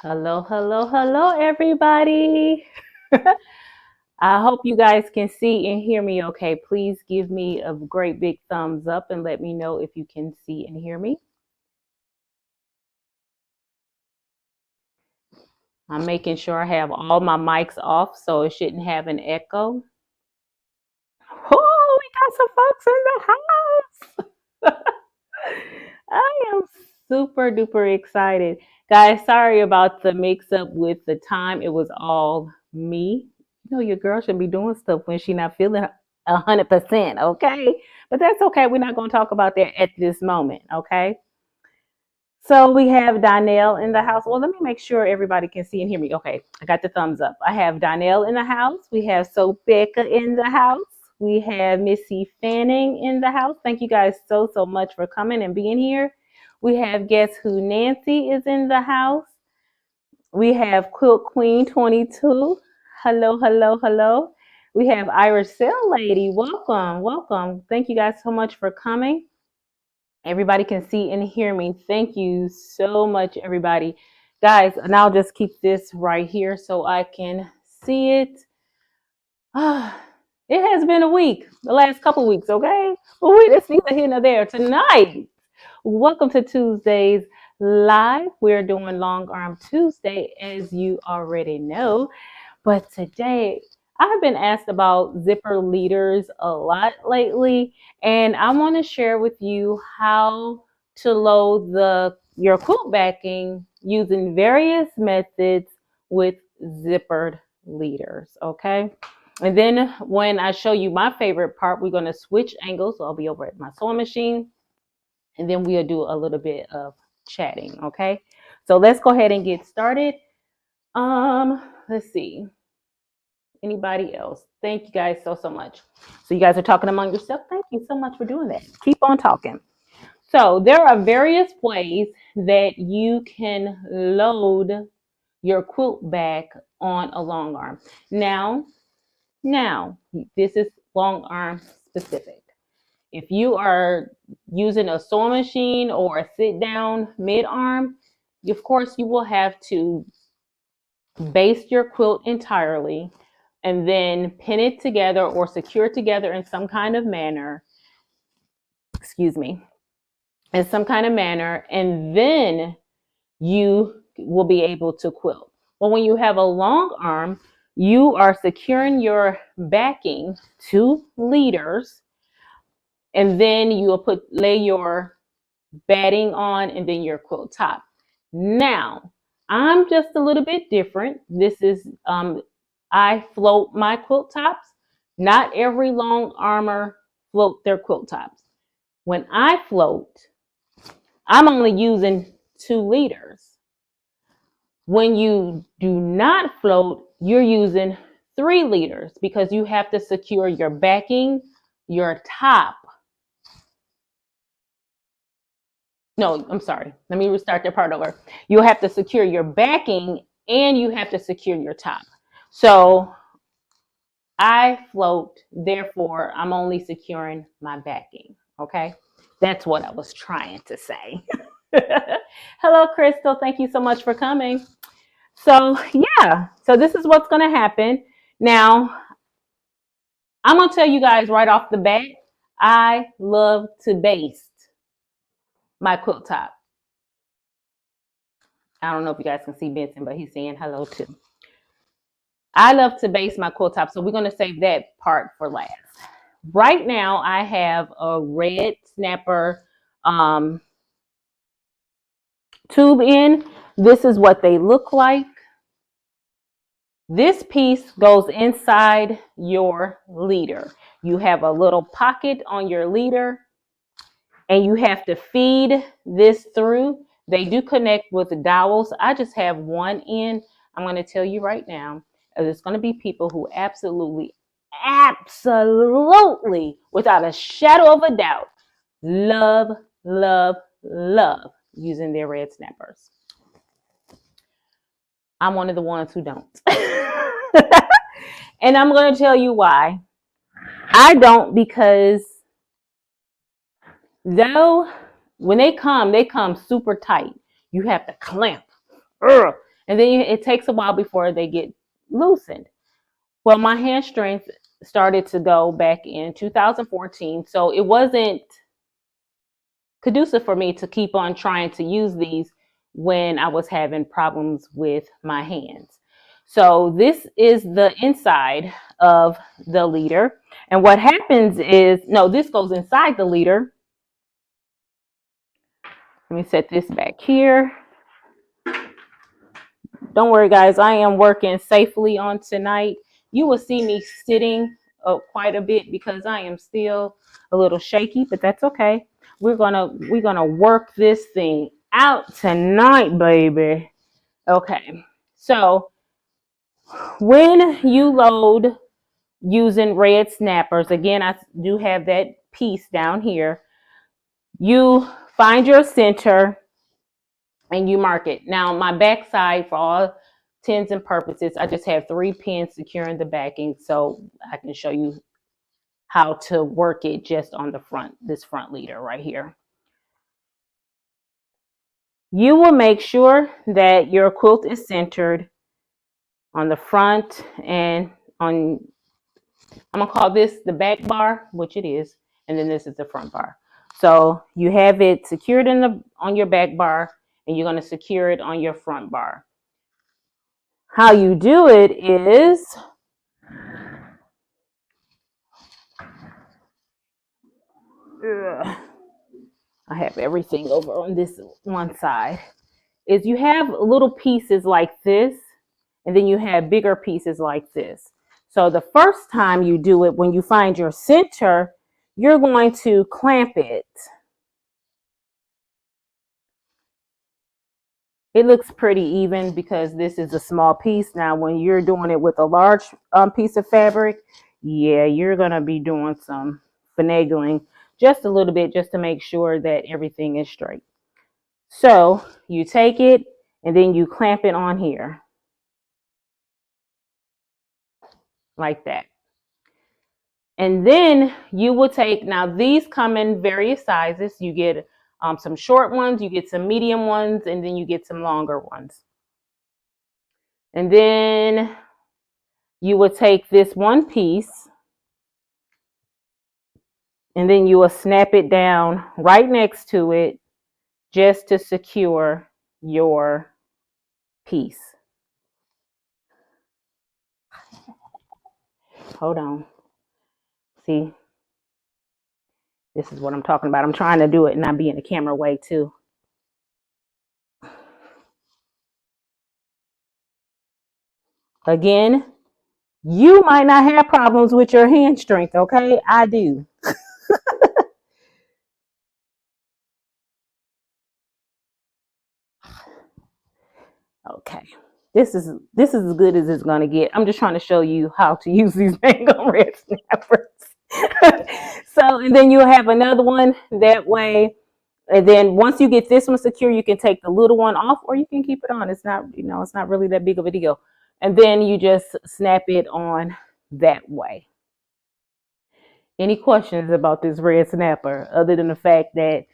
Hello, hello, hello, everybody. I hope you guys can see and hear me okay. Please give me a great big thumbs up and let me know if you can see and hear me. I'm making sure I have all my mics off so it shouldn't have an echo. Oh, we got some folks in the house. I am super duper excited. Guys, sorry about the mix up with the time. It was all me. You know, your girl should be doing stuff when she's not feeling 100%, okay? But that's okay. We're not going to talk about that at this moment, okay? So we have Donnell in the house. Well, let me make sure everybody can see and hear me. Okay, I got the thumbs up. I have Donnell in the house. We have Sobeka in the house. We have Missy Fanning in the house. Thank you guys so much for coming and being here. We have Guess Who Nancy is in the house. We have Quilt Queen 22. Hello, hello, hello. We have Irish Cell Lady. Welcome, welcome. Thank you guys so much for coming. Everybody can see and hear me. Thank you so much, everybody. Guys, and I'll just keep this right here so I can see it. It has been a week, the last couple weeks, okay? But wait, it's neither here nor there. Tonight, welcome to Tuesdays Live. We're doing Long Arm Tuesday, as you already know. But today, I've been asked about zipper leaders a lot lately, and I want to share with you how to load your quilt backing using various methods with zippered leaders, okay? And then when I show you my favorite part, we're going to switch angles. So I'll be over at my sewing machine, and then we'll do a little bit of chatting, okay? So let's go ahead and get started. Let's see. Anybody else? Thank you guys so much. So you guys are talking among yourself. Thank you so much for doing that. Keep on talking. So there are various ways that you can load your quilt back on a long arm. Now, this is long arm specific. If you are using a sewing machine or a sit down mid arm, of course you will have to baste your quilt entirely and then pin it together or secure it together in some kind of manner, in some kind of manner, and then you will be able to quilt. But when you have a long arm, you are securing your backing to leaders, and then you will lay your batting on and then your quilt top. Now, I'm just a little bit different. This is I float my quilt tops. Not every long armor float their quilt tops. When I float, I'm only using 2 liters. When you do not float, you're using 3 liters because you have to secure your backing, your top. No, I'm sorry. Let me restart that part over. You have to secure your backing and you have to secure your top. So I float, therefore I'm only securing my backing. Okay. That's what I was trying to say. Hello, Crystal. Thank you so much for coming. So yeah, so this is what's going to happen. Now, I'm going to tell you guys right off the bat, I love to baste my quilt top. I don't know if you guys can see Benson, but he's saying hello too. I love to baste my quilt top, so we're going to save that part for last. Right now, I have a red snapper tube in. This is what they look like. This piece goes inside your leader. You have a little pocket on your leader, and you have to feed this through. They do connect with the dowels. I just have one in. I'm going to tell you right now, there's going to be people who absolutely, without a shadow of a doubt, love using their red snappers. I'm one of the ones who don't. And I'm going to tell you why. I don't, because though when they come super tight. You have to clamp. And then it takes a while before they get loosened. Well, my hand strength started to go back in 2014, so it wasn't conducive for me to keep on trying to use these when I was having problems with my hands. So this is the inside of the leader. And what happens is, no, this goes inside the leader. Let me set this back here. Don't worry, guys, I am working safely on tonight. You will see me sitting up quite a bit because I am still a little shaky, but that's okay. We're gonna work this thing out tonight, baby. Okay, so when you load using red snappers, again, I do have that piece down here. You find your center and you mark it. Now, my back side, for all intents and purposes, I just have 3 pins securing the backing, so I can show you how to work it just on the front, this front leader right here. You will make sure that your quilt is centered on the front and on, I'm gonna call this the back bar, which it is, and then this is the front bar. So you have it secured on your back bar, and you're gonna secure it on your front bar. How you do it is, I have everything over on this one side, is you have little pieces like this, and then you have bigger pieces like this. So the first time you do it, when you find your center, you're going to clamp it. It looks pretty even because this is a small piece. Now, when you're doing it with a large piece of fabric, yeah, you're going to be doing some finagling just a little bit just to make sure that everything is straight. So you take it and then you clamp it on here like that. And then you will take, now these come in various sizes. You get some short ones, you get some medium ones, and then you get some longer ones. And then you will take this one piece and then you will snap it down right next to it just to secure your piece. Hold on. See, this is what I'm talking about. I'm trying to do it and not be in the camera way too. Again, you might not have problems with your hand strength, okay? I do. Okay. This is as good as it's gonna get. I'm just trying to show you how to use these mango red snappers. So, and then you'll have another one that way. And then once you get this one secure, you can take the little one off or you can keep it on. It's not, it's not really that big of a deal. And then you just snap it on that way. Any questions about this red snapper other than the fact that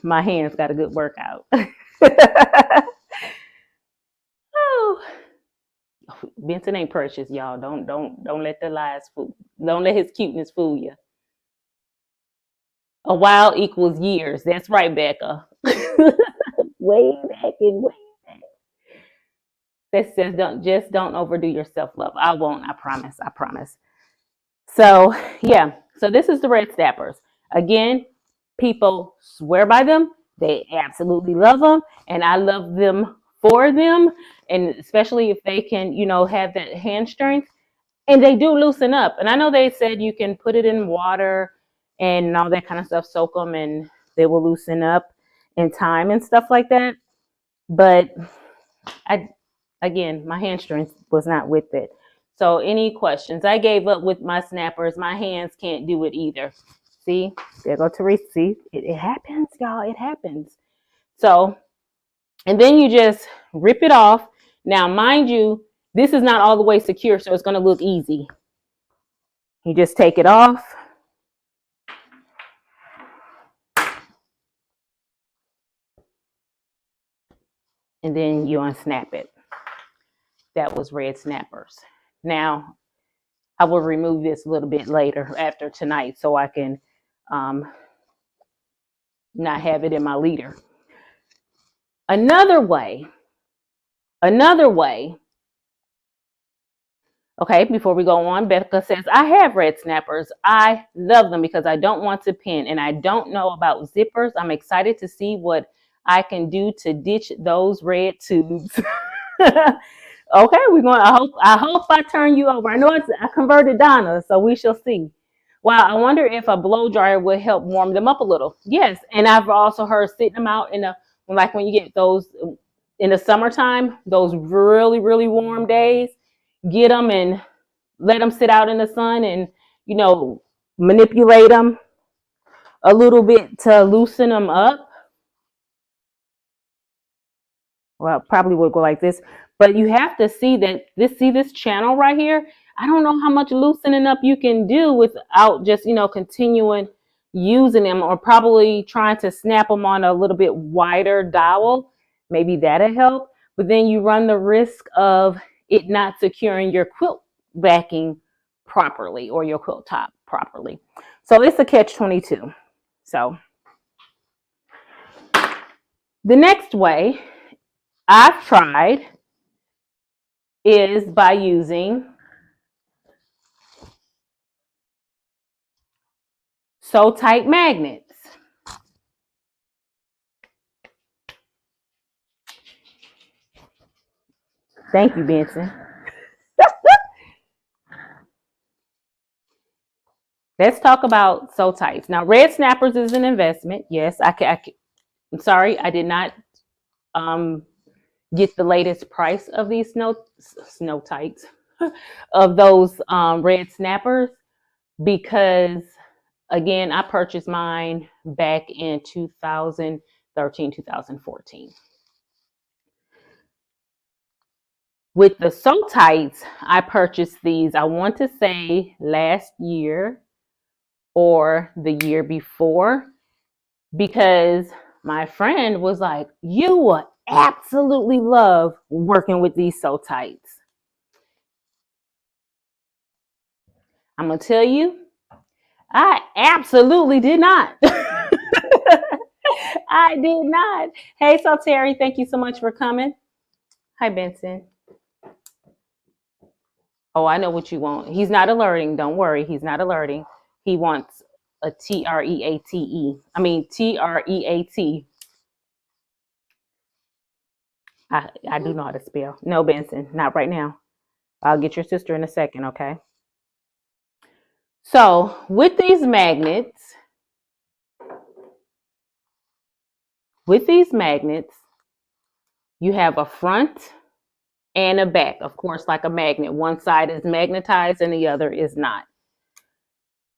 my hands got a good workout? Oh, Benson ain't precious, y'all. Don't let the lies fool. Don't let his cuteness fool you. A while equals years. That's right, Becca. Way back and way back. That says don't overdo your self-love. I won't, I promise. I promise. So yeah, so this is the red snappers. Again, people swear by them. They absolutely love them, and I love them for them, and especially if they can, have that hand strength, and they do loosen up. And I know they said you can put it in water and all that kind of stuff, soak them, and they will loosen up in time and stuff like that. But again, my hand strength was not with it. So any questions? I gave up with my snappers. My hands can't do it either. See, there go Teresa. See, it happens, y'all. It happens. So, and then you just rip it off. Now, mind you, this is not all the way secure, so it's going to look easy. You just take it off. And then you unsnap it. that was red snappers. Now, I will remove this a little bit later after tonight so I can not have it in my leader. Another way, okay, before we go on, Becca says, I have red snappers. I love them because I don't want to pin and I don't know about zippers. I'm excited to see what I can do to ditch those red tubes. Okay, we're going. I hope I turn you over. I know I converted Donna, so we shall see. Wow, I wonder if a blow dryer would help warm them up a little. Yes, and I've also heard sitting them out in like when you get those in the summertime, those really really warm days, get them and let them sit out in the sun, and manipulate them a little bit to loosen them up. Well, probably would go like this, but you have to see that this channel right here. I don't know how much loosening up you can do without just, continuing using them, or probably trying to snap them on a little bit wider dowel. Maybe that'll help, but then you run the risk of it not securing your quilt backing properly or your quilt top properly. So it's a catch-22. So the next way I've tried is by using sew tight magnets. Thank you, Benson. Let's talk about sew tights. Now, red snappers is an investment. Yes, I'm sorry, I did not get the latest price of these snow tights of those red snappers, because again, I purchased mine back in 2013, 2014. With the sew tights, I purchased these, I want to say last year or the year before, because my friend was like, you will absolutely love working with these sew tights. I'm going to tell you, I absolutely did not. I did not. Hey, so Terry, thank you so much for coming. Hi, Benson. Oh, I know what you want. He's not alerting. Don't worry. He's not alerting. He wants a TREATE. I mean, TREAT. I do know how to spell. No, Benson, not right now. I'll get your sister in a second, okay? So with these magnets, you have a front and a back, of course, like a magnet. One side is magnetized and the other is not.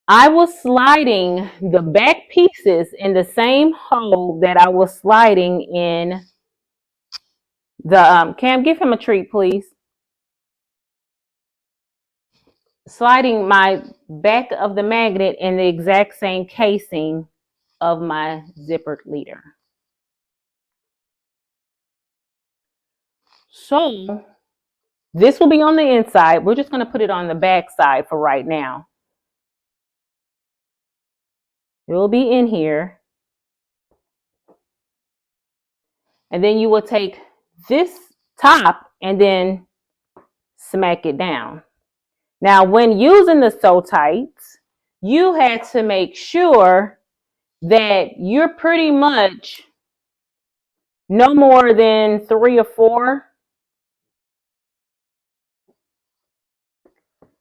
I was sliding the back pieces in the same hole that I was sliding in the, Cam, give him a treat, please. Sliding my back of the magnet in the exact same casing of my zippered leader. So this will be on the inside. We're just going to put it on the back side for right now. It will be in here. And then you will take this top and then smack it down. Now, when using the sew tights, you had to make sure that you're pretty much no more than 3 or 4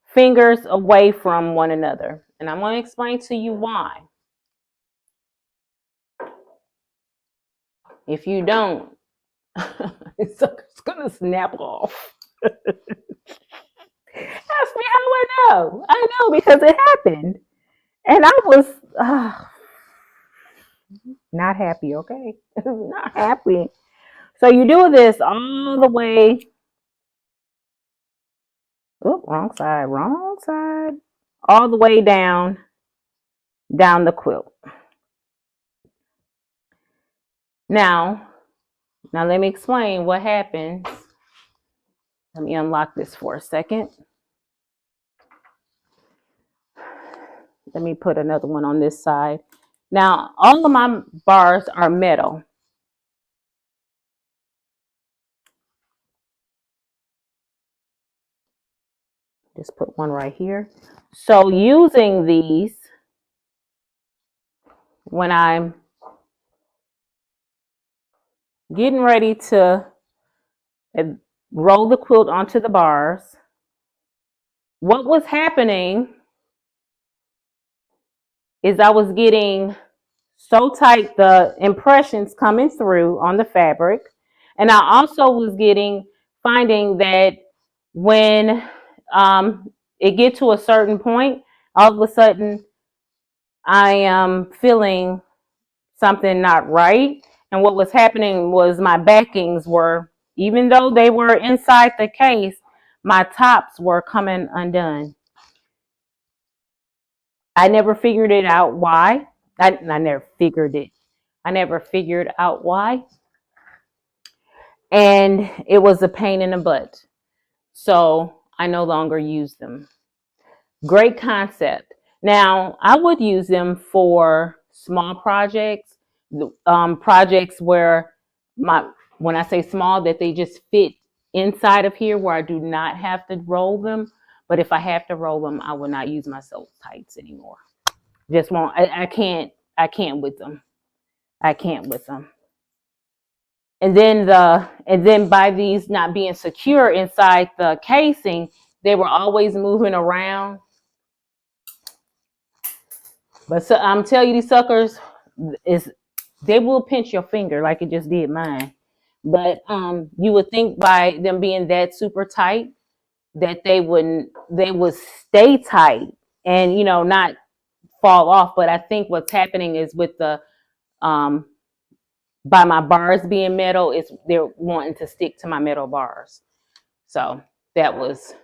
fingers away from one another. And I'm going to explain to you why. If you don't, it's going to snap off. Ask me how I know. I know because it happened. And I was not happy, okay? Not happy. So you do this all the way. Oh, wrong side. All the way down the quilt. Now let me explain what happens Let me unlock this for a second. Let me put another one on this side. Now, all of my bars are metal. Just put one right here. So using these, when I'm getting ready to roll the quilt onto the bars, what was happening is I was getting so tight, the impressions coming through on the fabric. And I also was finding that when it get to a certain point, all of a sudden I am feeling something not right. And what was happening was my backings were, even though they were inside the case, my tops were coming undone. I never figured it out why. I never figured it. I never figured out why. And it was a pain in the butt. So I no longer use them. Great concept. Now, I would use them for small projects, projects where when I say small, that they just fit inside of here where I do not have to roll them. But if I have to roll them, I will not use my silk tights anymore. Just won't. I can't with them. I can't with them. And then by these not being secure inside the casing, they were always moving around. But so I'm telling you, these suckers they will pinch your finger like it just did mine. But you would think by them being that super tight that they would stay tight and not fall off. But I think what's happening is with the by my bars being metal, they're wanting to stick to my metal bars. So that's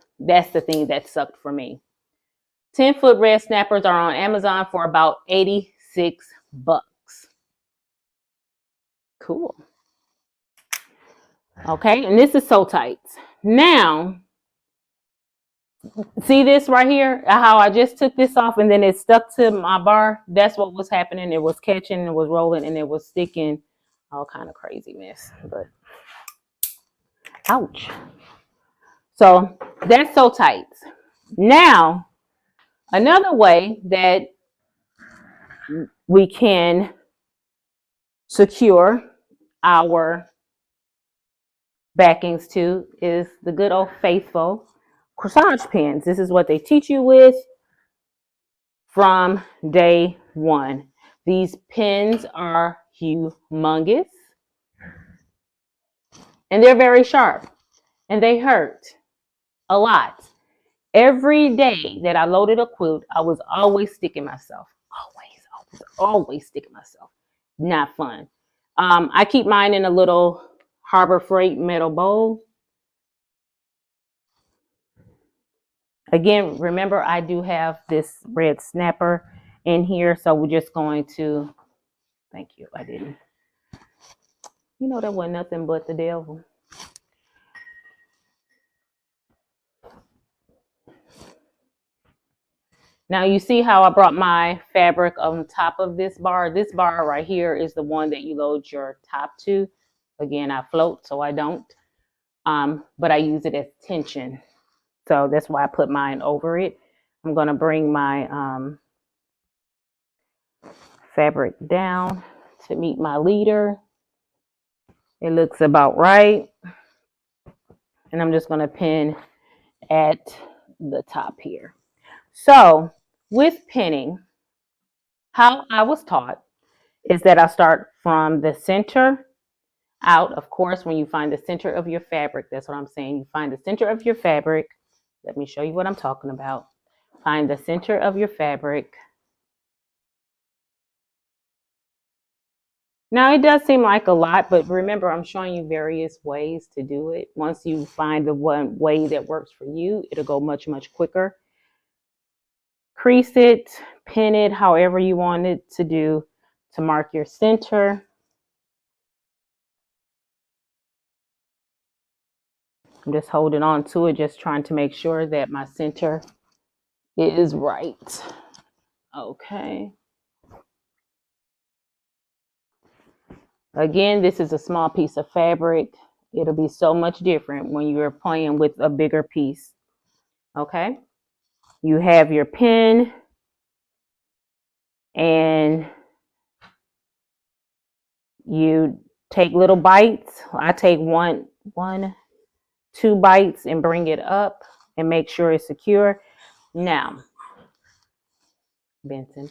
the thing that sucked for me. 10-foot red snappers are on Amazon for about $86. Cool. Okay, and this is so tight. Now, see this right here? How I just took this off and then it stuck to my bar? That's what was happening. It was catching, it was rolling, and it was sticking. All kind of crazy mess. But ouch. So that's so tight. Now, another way that we can secure our backings to is the good old faithful corsage pins. This is what they teach you with from day one. These pins are humongous and they're very sharp and they hurt a lot. Every day that I loaded a quilt, I was always sticking myself. Always sticking myself. Not fun. I keep mine in a little Harbor Freight metal bowl. Again, remember I do have this red snapper in here, so we're just going to, thank you, I didn't. That wasn't nothing but the devil. Now you see how I brought my fabric on top of this bar. This bar right here is the one that you load your top to. Again, I float, so I don't. But I use it as tension. So that's why I put mine over it. I'm going to bring my fabric down to meet my leader. It looks about right. And I'm just going to pin at the top here. So with pinning, how I was taught is that I start from the center out. Of course, when you find the center of your fabric, that's what I'm saying. You find the center of your fabric. Let me show you what I'm talking about. Find the center of your fabric. Now, it does seem like a lot, but remember, I'm showing you various ways to do it. Once you find the one way that works for you, it'll go much, much quicker. Crease it, pin it, however you want it to do to mark your center. I'm just holding on to it, just trying to make sure that my center is right. Okay. Again, this is a small piece of fabric. It'll be so much different when you're playing with a bigger piece. Okay. You have your pin, and you take little bites. I take one, 2 bites and bring it up and make sure it's secure. Now, Benson,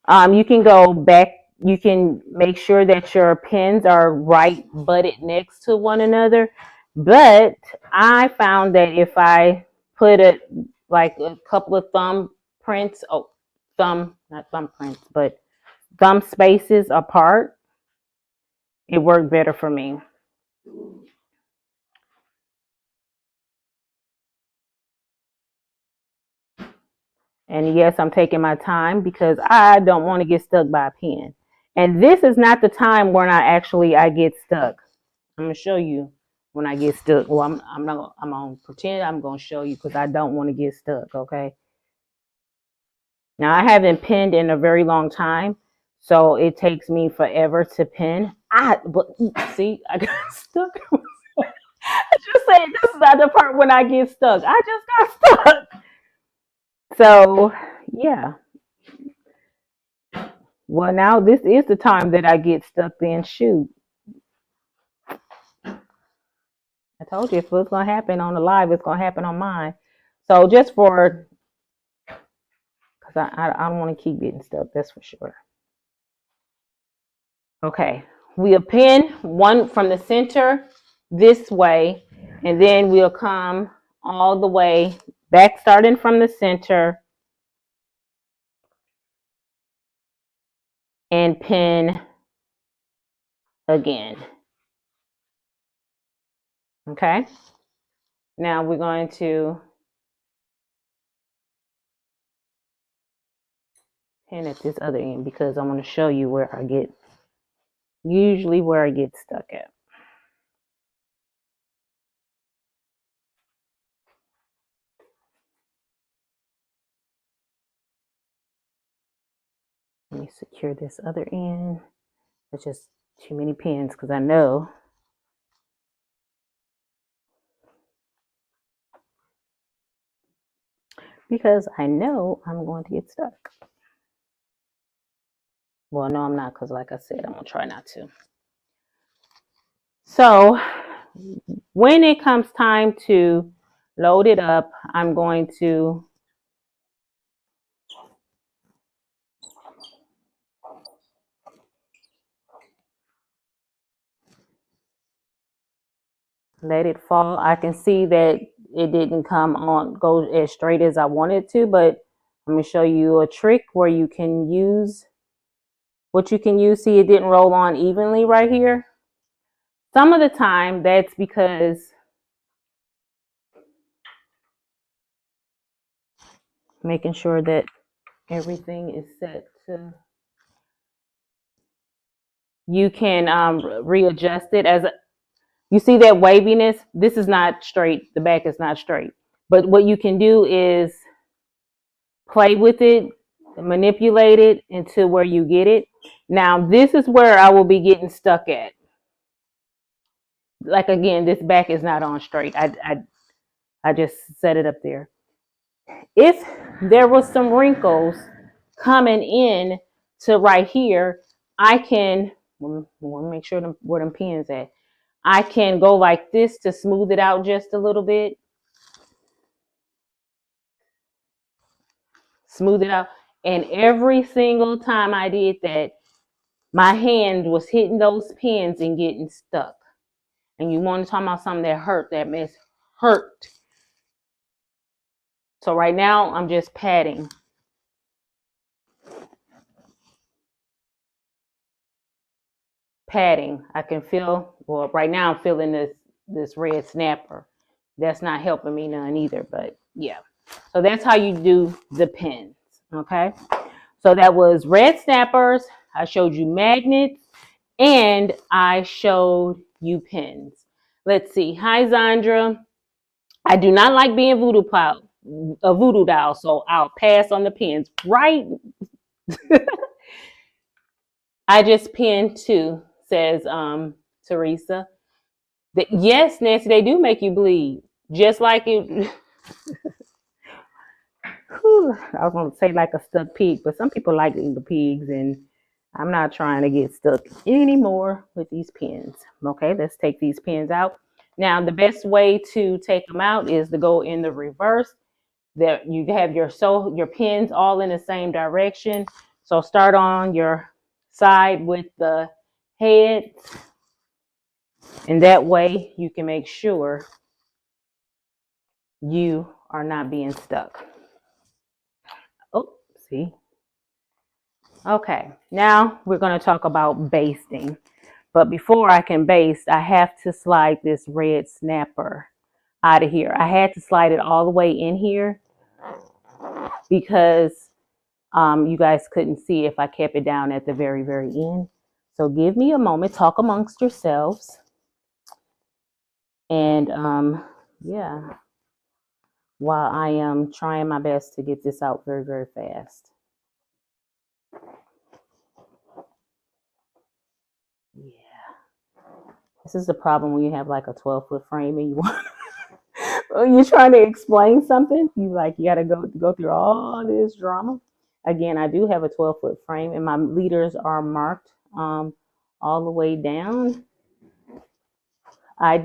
you can go back. You can make sure that your pins are right butted next to one another. But I found that if I put it like a couple of thumb prints, not thumb prints, but thumb spaces apart, it worked better for me. And yes, I'm taking my time because I don't want to get stuck by a pen. And this is not the time when I get stuck. I'm gonna show you when I get stuck. Well, I'm gonna pretend I'm gonna show you because I don't want to get stuck. Okay. Now I haven't pinned in a very long time, so it takes me forever to pin. But see, I got stuck. I just said this is not the part when I get stuck. I just got stuck. So yeah. Well, now this is the time that I get stuck. Then shoot. I told you if it's gonna happen on the live, it's gonna happen on mine. So just for, because I don't want to keep getting stuck. That's for sure. Okay, we'll pin one from the center this way, and then we'll come all the way back, starting from the center, and pin again. Okay, now we're going to pin at this other end because I want to show you where I get stuck at. Let me secure this other end. It's just too many pins because I know I'm going to get stuck. Well, no, I'm not, because like I said, I'm going to try not to. So when it comes time to load it up, I'm going to let it fall. I can see that it didn't go as straight as I wanted to, but I'm going to show you a trick where you can use what you can use. See, it didn't roll on evenly right here. Some of the time that's because making sure that everything is set to, you can readjust it as you see that waviness. This is not straight, the back is not straight, but what you can do is play with it, manipulate it into where you get it. Now this is where I will be getting stuck at. Like again, this back is not on straight. I just set it up there. If there was some wrinkles coming in to right here, I can make sure where them pins at. I can go like this to smooth it out just a little bit. Smooth it out. And every single time I did that, my hand was hitting those pins and getting stuck. And you want to talk about something that hurt, that mess hurt. So right now I'm just patting. I can feel, well, right now I'm feeling this red snapper. That's not helping me none either, but yeah. So that's how you do the pins, okay? So that was red snappers. I showed you magnets, and I showed you pins. Let's see. Hi, Zandra. I do not like being a voodoo doll, so I'll pass on the pins. Right? I just pinned two, says Teresa. Yes, Nancy, they do make you bleed. Just like it. I was gonna say like a stuck pig, but some people like the pigs, and I'm not trying to get stuck anymore with these pins. Okay, let's take these pins out. Now, the best way to take them out is to go in the reverse. That you have your pins all in the same direction. So start on your side with the head, and that way you can make sure you are not being stuck. Oh, see. Okay, now we're going to talk about basting. But before I can baste, I have to slide this red snapper out of here. I had to slide it all the way in here because you guys couldn't see if I kept it down at the very, very end. So give me a moment, talk amongst yourselves. And yeah, while I am trying my best to get this out very, very fast. Yeah. This is the problem when you have like a 12-foot frame and you want you're trying to explain something. You gotta go through all this drama. Again, I do have a 12-foot frame and my leaders are marked all the way down. I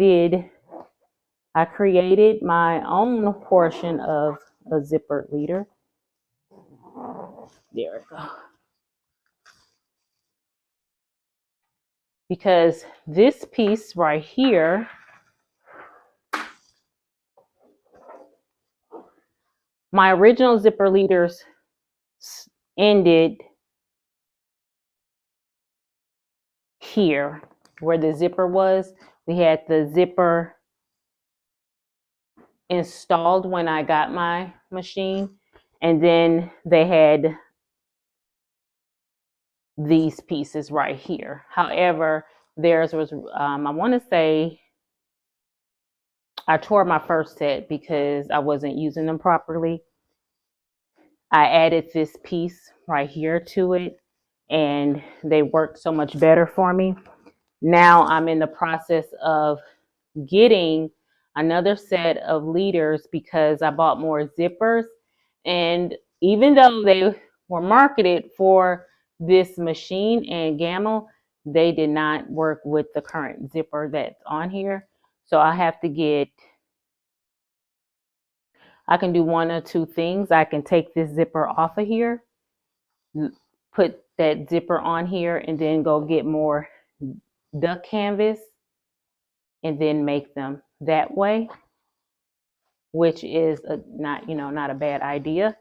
created my own portion of a zippered leader. There we go. Because this piece right here, my original zipper leaders ended here where the zipper was. We had the zipper installed when I got my machine, and then they had these pieces right here. However, theirs was I want to say I tore my first set because I wasn't using them properly. I added this piece right here to it, and they worked so much better for me. Now I'm in the process of getting another set of leaders because I bought more zippers, and even though they were marketed for this machine and Gamma, they did not work with the current zipper that's on here. So I have to I can do one or two things. I can take this zipper off of here, put that zipper on here, and then go get more duck canvas and then make them that way, which is not a bad idea.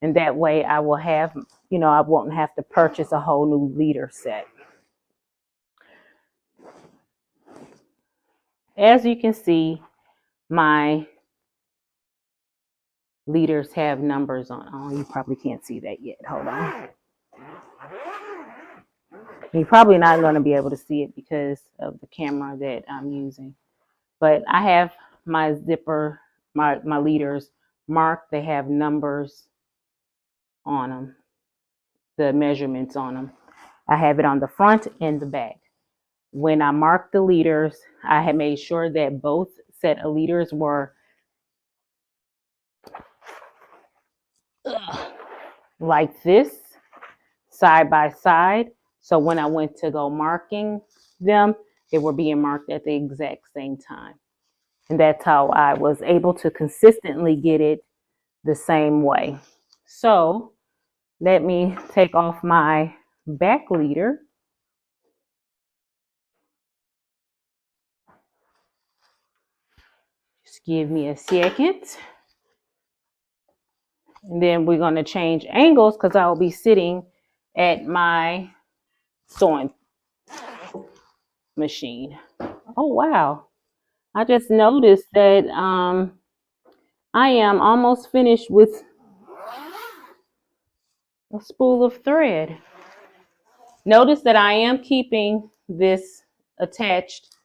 And that way I will have, I won't have to purchase a whole new leader set. As you can see, my leaders have numbers on. Oh, you probably can't see that yet. Hold on. You're probably not going to be able to see it because of the camera that I'm using. But I have my zipper, my leaders marked. They have numbers on them, the measurements on them. I have it on the front and the back. When I marked the leaders, I had made sure that both set of leaders were like this, side by side. So when I went to go marking them, they were being marked at the exact same time. And that's how I was able to consistently get it the same way. So let me take off my back leader. Just give me a second. And then we're going to change angles because I'll be sitting at my sewing machine. Oh, wow. I just noticed that I am almost finished with a spool of thread. Notice that I am keeping this attached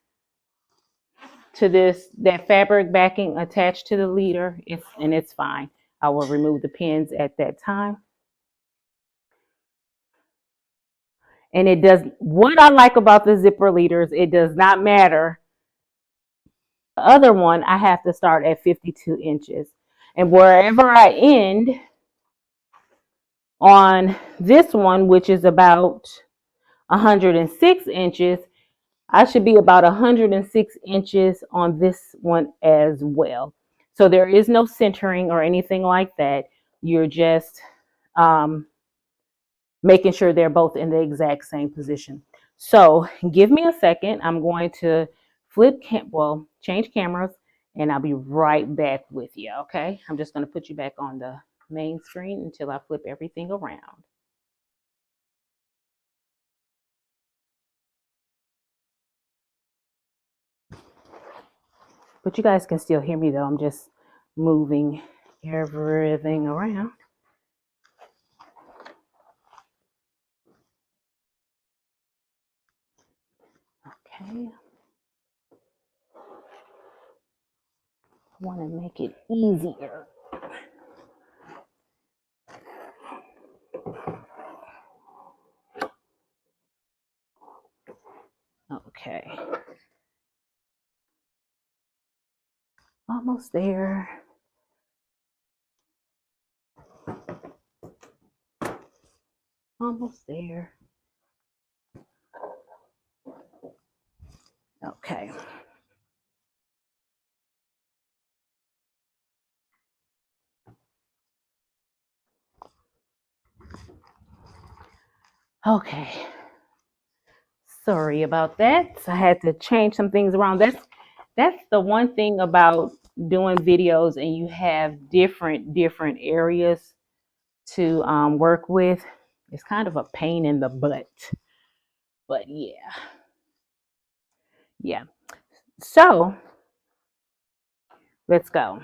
to that fabric backing attached to the leader, it's fine. I will remove the pins at that time. And it does, what I like about the zipper leaders, it does not matter. The other one, I have to start at 52 inches. And wherever I end on this one, which is about 106 inches, I should be about 106 inches on this one as well. So there is no centering or anything like that. You're just making sure they're both in the exact same position. So give me a second. I'm going to change cameras, and I'll be right back with you, okay? I'm just going to put you back on the main screen until I flip everything around. But you guys can still hear me though. I'm just moving everything around. Okay. I want to make it easier. Okay. Almost there. Almost there. Okay. Okay. Sorry about that. I had to change some things around. That's the one thing about doing videos and you have different areas to work with. It's kind of a pain in the butt. But yeah. So let's go.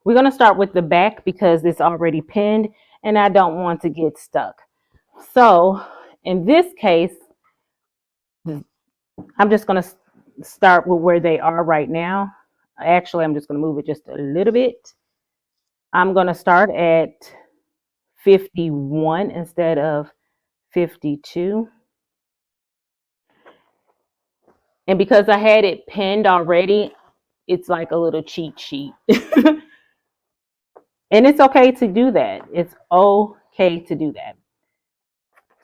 We're going to start with the back because it's already pinned and I don't want to get stuck. So in this case, I'm just going to start with where they are right now. Actually, I'm just going to move it just a little bit. I'm going to start at 51 instead of 52. And because I had it pinned already, it's like a little cheat sheet. And it's okay to do that. It's okay to do that.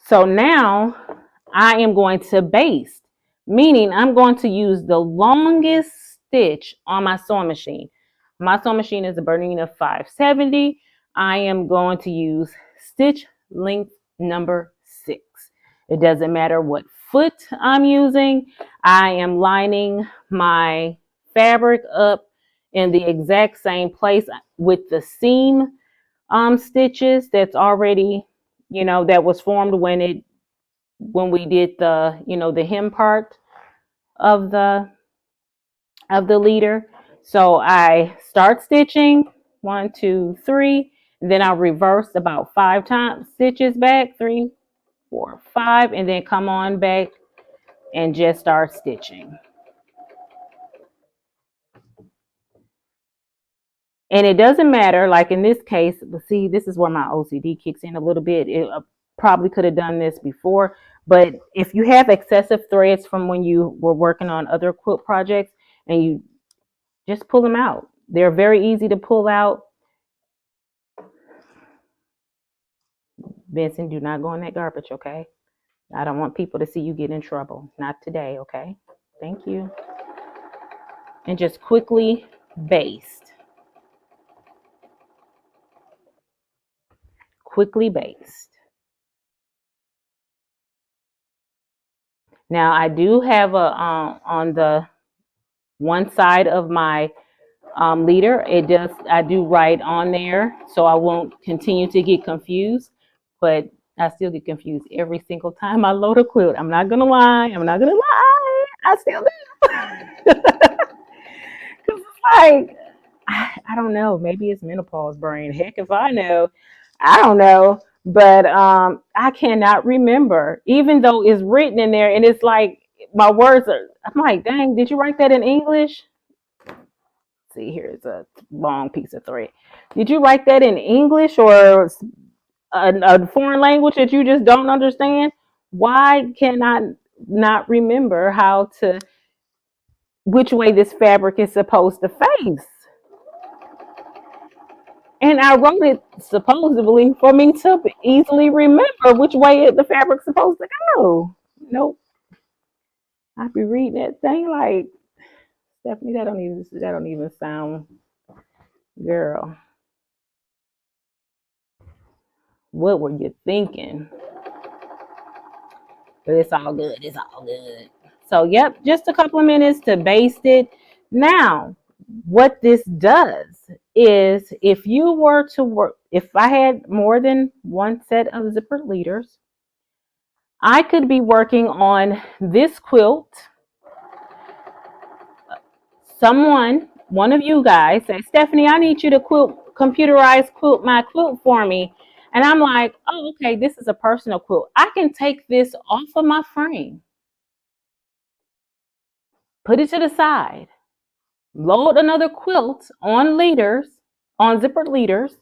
So now I am going to baste, meaning I'm going to use the longest stitch on my sewing machine. My sewing machine is a Bernina 570. I am going to use stitch length number 6. It doesn't matter what foot I'm using. I am lining my fabric up in the exact same place with the seam stitches that's already, that was formed when we did the, the hem part of the leader. So I start stitching 1, 2, 3, then I'll reverse about 5 times, stitches back, 3, 4, 5, and then come on back and just start stitching. And it doesn't matter, like in this case, but see, this is where my OCD kicks in a little bit. It probably could have done this before, but if you have excessive threads from when you were working on other quilt projects, and you just pull them out. They're very easy to pull out. Benson, do not go in that garbage, okay? I don't want people to see you get in trouble. Not today, okay? Thank you. And just quickly baste. Quickly baste. Now I do have a on the one side of my leader, I do write on there, so I won't continue to get confused, but I still get confused every single time I load a quilt. I'm not gonna lie. I still do. Cause it's like, I don't know. Maybe it's menopause brain. Heck if I know. I don't know. But I cannot remember, even though it's written in there, and it's like my words are. I'm like, dang, did you write that in English? see, here's a long piece of thread. Did you write that in English or a foreign language that you just don't understand? Why can I not remember which way this fabric is supposed to face? And I wrote it supposedly for me to easily remember which way the fabric's supposed to go. Nope. I'd be reading that thing like, Stephanie, that don't even sound, girl. What were you thinking? But it's all good. It's all good. So, yep, just a couple of minutes to baste it. Now, what this does is if you were to work, if I had more than one set of zippered leaders, I could be working on this quilt. One of you guys said, Stephanie, I need you to computerized quilt my quilt for me. And I'm like, oh, okay, this is a personal quilt. I can take this off of my frame, put it to the side, load another quilt on zippered leaders,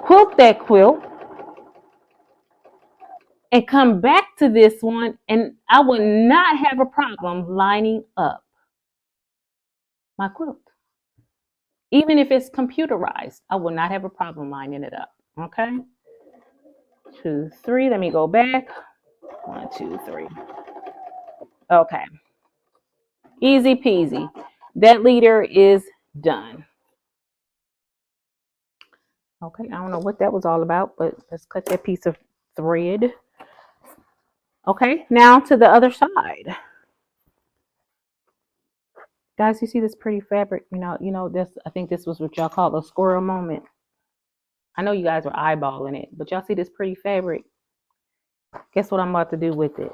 quilt that quilt, and come back to this one, and I would not have a problem lining up my quilt. Even if it's computerized, I will not have a problem lining it up. Okay? 2, 3. Let me go back. 1, 2, 3. Okay. Easy peasy. That leader is done. Okay, I don't know what that was all about, but let's cut that piece of thread. Okay, now to the other side. Guys, you see this pretty fabric? This, I think this was what y'all call a squirrel moment. I know you guys were eyeballing it, but y'all see this pretty fabric? Guess what I'm about to do with it?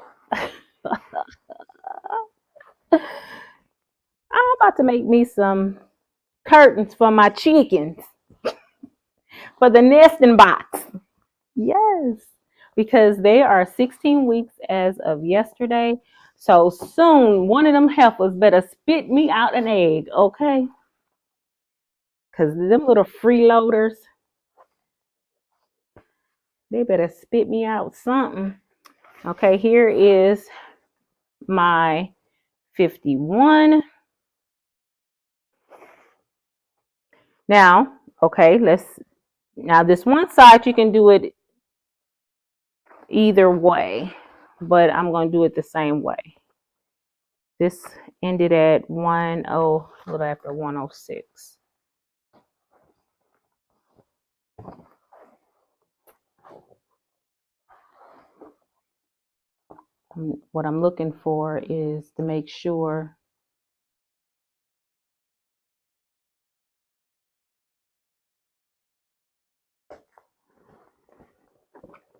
I'm about to make me some curtains for my chickens for the nesting box. Yes, because they are 16 weeks as of yesterday. So soon, one of them heifers better spit me out an egg, okay? Because them little freeloaders, they better spit me out something. Okay, here is my 51. Now, okay, now this one side, you can do it either way, but I'm going to do it the same way. This ended at a little after 106. What I'm looking for is to make sure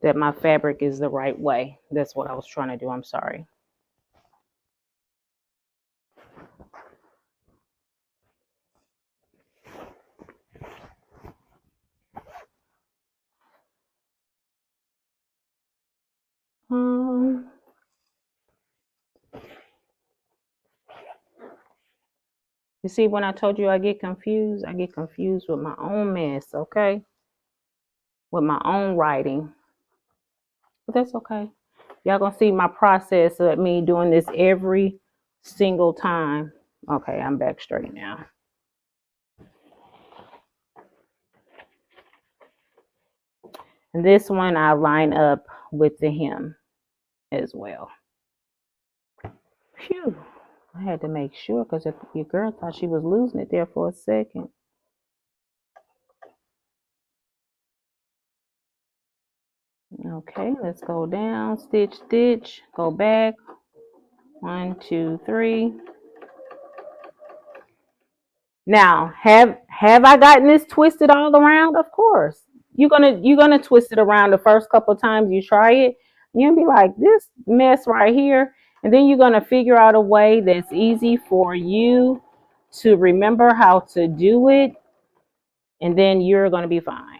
that my fabric is the right way. That's what I was trying to do. I'm sorry. You see, when I told you I get confused with my own mess, okay? With my own writing. But that's okay. Y'all gonna see my process of me doing this every single time. Okay, I'm back straight now. And this one I line up with the hem as well. Phew. I had to make sure because your girl thought she was losing it there for a second. Okay, let's go down, stitch, stitch, go back. 1, 2, 3. Now, have I gotten this twisted all around? Of course. You're gonna twist it around the first couple of times you try it. You'll be like, this mess right here. And then you're gonna figure out a way that's easy for you to remember how to do it. And then you're gonna be fine.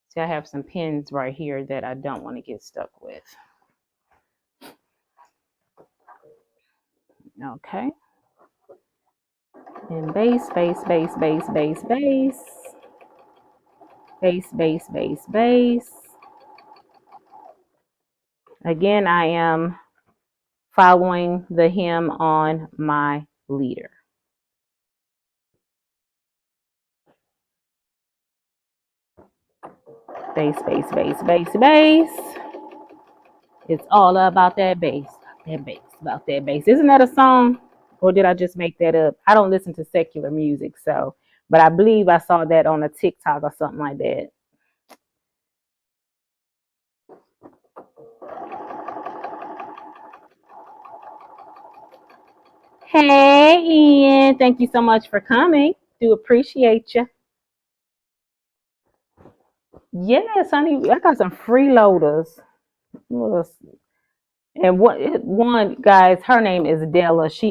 See, I have some pins right here that I don't want to get stuck with. Okay. And base, base, base, base, base, base. Base, base, base, base. Again, I am following the hem on my leader. Base, base, base, base, base. It's all about that bass. That bass, about that bass. Isn't that a song? Or did I just make that up? I don't listen to secular music, so, but I believe I saw that on a TikTok or something like that. Hey, Ian. Thank you so much for coming. Do appreciate you. Yes, honey. I got some freeloaders. And one, guys, her name is Della. She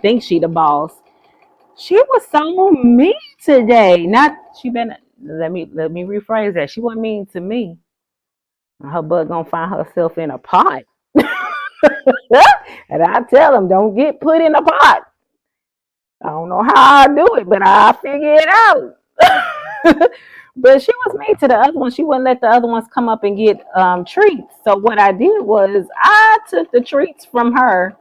thinks she the boss. She was so mean today. Not she been let me rephrase that. She wasn't mean to me. Her butt gonna find herself in a pot. And I tell them, don't get put in a pot. I don't know how I do it, but I figure it out. But she was mean to the other one. She wouldn't let the other ones come up and get treats. So what I did was I took the treats from her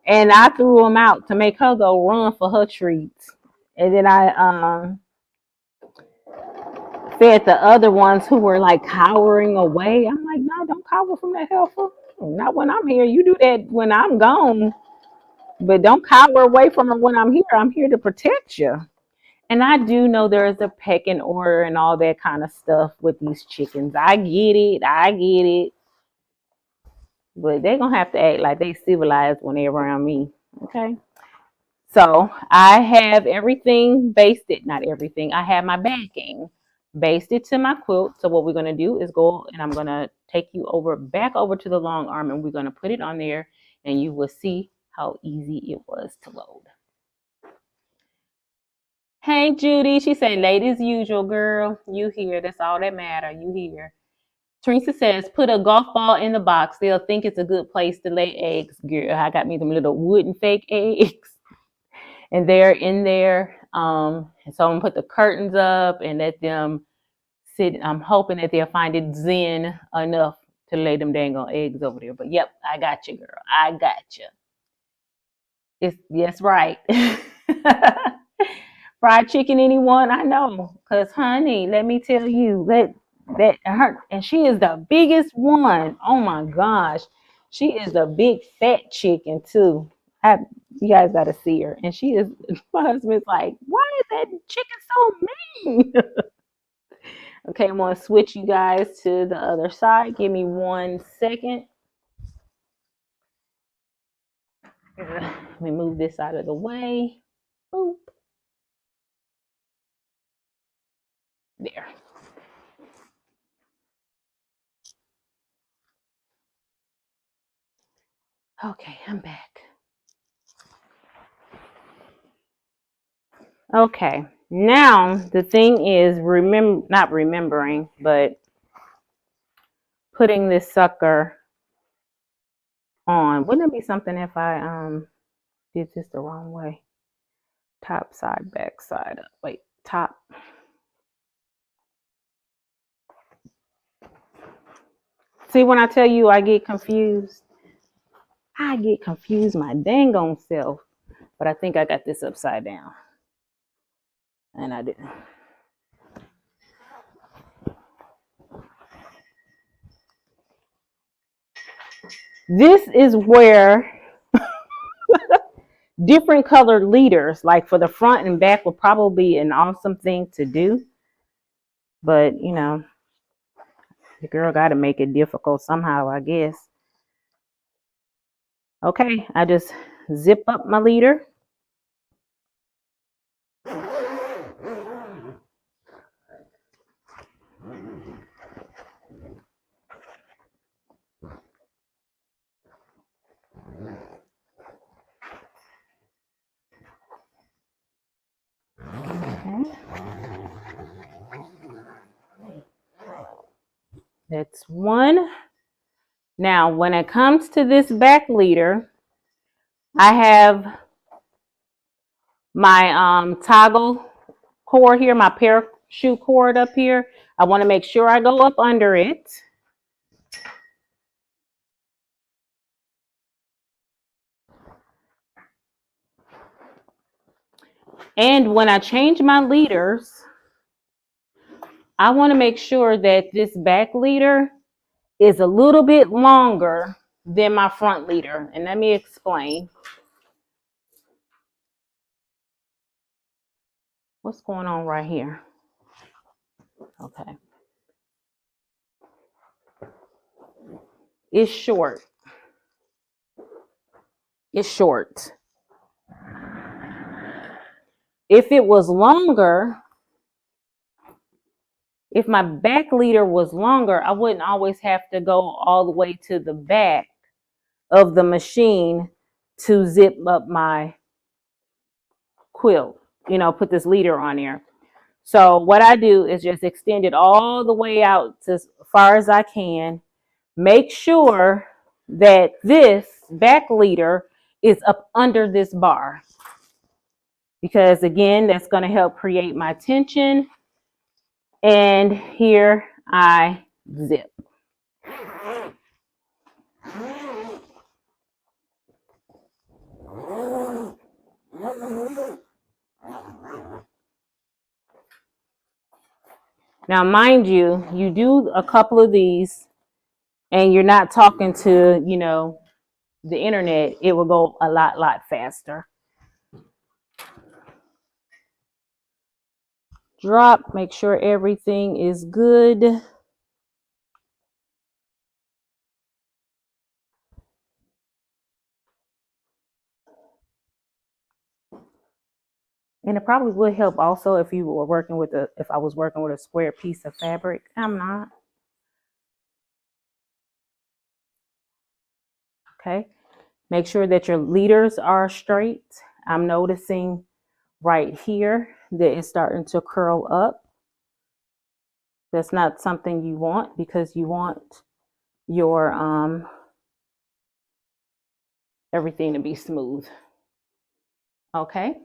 and I threw them out to make her go run for her treats. And then I fed the other ones who were like cowering away. I'm like, no, don't cower from that heifer. Not when I'm here. You do that when I'm gone, but don't cower away from her when I'm here. I'm here to protect you. And I do know there's a pecking order and all that kind of stuff with these chickens. I get it. I get it. But they're going to have to act like they civilized when they're around me. Okay. So I have everything basted. Not everything. I have my backing basted to my quilt. So what we're going to do is go and I'm going to take you back over to the long arm and we're going to put it on there and you will see how easy it was to load. Hey, Judy. She said, late as usual, girl. You here. That's all that matter. You here. Teresa says, put a golf ball in the box. They'll think it's a good place to lay eggs. Girl, I got me them little wooden fake eggs. And they're in there. So I'm going to put the curtains up and let them sit. I'm hoping that they'll find it zen enough to lay them dang on eggs over there. But yep, I got you, girl. I got you. Yes, right. Fried chicken, anyone? I know, cause honey, let me tell you, that her and she is the biggest one. Oh my gosh, she is a big fat chicken too. You guys got to see her, and she is. My husband's like, why is that chicken so mean? Okay, I'm gonna switch you guys to the other side. Give me 1 second. Let me move this out of the way. Boop. There. Okay, I'm back. Okay, now the thing is not remembering, but putting this sucker on. Wouldn't it be something if I did this the wrong way? Top side, back side up. Wait, top. See, when I tell you I get confused my dang on self. But I think I got this upside down. And I didn't. This is where different colored leaders, like for the front and back, will probably be an awesome thing to do. But, you know, the girl got to make it difficult somehow, I guess. Okay, I just zip up my leader. Okay. That's one. Now, when it comes to this back leader, I have my toggle cord here, my parachute cord up here. I want to make sure I go up under it. And when I change my leaders, I want to make sure that this back leader is a little bit longer than my front leader. And let me explain. What's going on right here? Okay. It's short. It's short. If it was longer, if my back leader was longer, I wouldn't always have to go all the way to the back of the machine to zip up my quilt, you know, put this leader on there. So what I do is just extend it all the way out to as far as I can. Make sure that this back leader is up under this bar, because again, that's going to help create my tension. And here I zip. Now, mind you, you do a couple of these and you're not talking to, you know, the internet, it will go a lot faster. Drop, make sure everything is good. And it probably would help also if you were working with if I was working with a square piece of fabric. I'm not. Okay. Make sure that your leaders are straight. I'm noticing right here that it's starting to curl up. That's not something you want, because you want your everything to be smooth. Okay.